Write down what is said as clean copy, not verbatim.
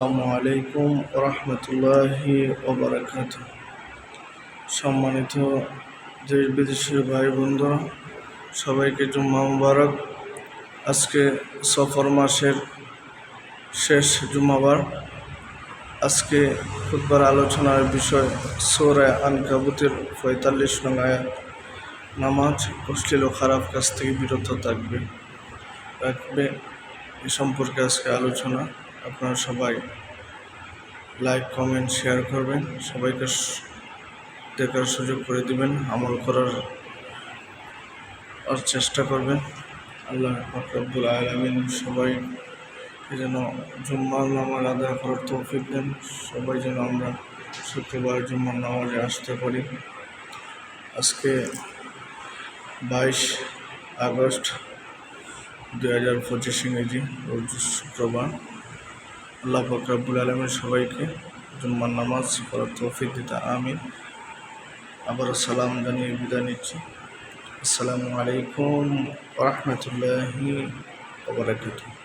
আসসালামু আলাইকুম রহমতুল্লাহি ওবারাকাতুহু। সম্মানিত দেশ বিদেশের ভাই বন্ধুরা, সবাইকে জুম্মা মুবারক। আজকে সফর মাসের শেষ জুম্মাবার। আজকে খুতবার আলোচনার বিষয় সূরা আনকাবুতের ৪৫ নং আয়াত। নামাজ অশ্লীল ও খারাপ কাজ থেকে বিরত রাখবে এ সম্পর্কে আজকে আলোচনা। আপনারা সবাই লাইক, কমেন্ট, শেয়ার করবেন, সবাইকে দেখার সুযোগ করে দিবেন, আমল করার চেষ্টা করবেন। আল্লাহ পাক রব্বুল আলামিন সবাইকে যেন জুম্মার নামাজ আদায় করার তৌফিক দেন। সবাই যেন আমরা শুক্রবার জুম্মার নামাজে আসতে পারি। আজকে 22 আগস্ট 2025 ইংরেজি, রোজ শুক্রবার। আল্লাহ পাক রব্বুল আলামিন সবাইকে জুম্মার নামাজ পড়ার তৌফিক দিতে আমিন। আবারও সালাম জানিয়ে বিদায় নিচ্ছি। আসসালামু আলাইকুম ওয়া রাহমাতুল্লাহি ওয়া বারাকাতুহু।